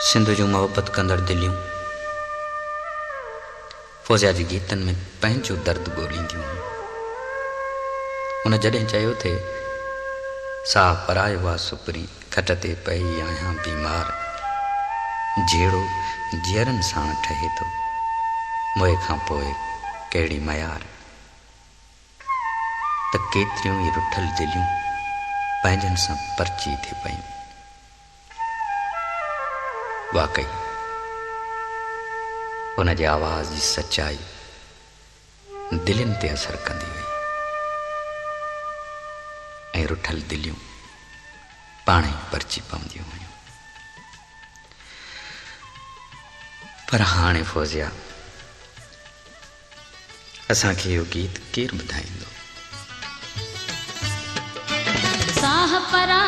सिंधु जूं मोहबत कंदड़ दिलियूं फौज़िया जी गीतनि में पंहिंजो दर्द ॻोल्हींदियूं हुयूं। हुन जॾहिं चयो थे साह परायो आहे सुपरी खट ते पई आहियां बीमार, जहिड़ो जीअरनि साण ठहे थो मोए खां पोइ कहिड़ी मयार, त केतिरियूं ई रुठल दिलियूं पंहिंजनि सां परची थी पयूं। वाकई हुन जे आवाज़ जी सच्चाई दिलनि ते असर कंदी हुई ऐं रुठल दिलियूं पाण ई परची पवंदियूं हुयूं। पर हाणे फौज़िया असांखे इहो गीत केरु ॿुधाईंदो? साह परा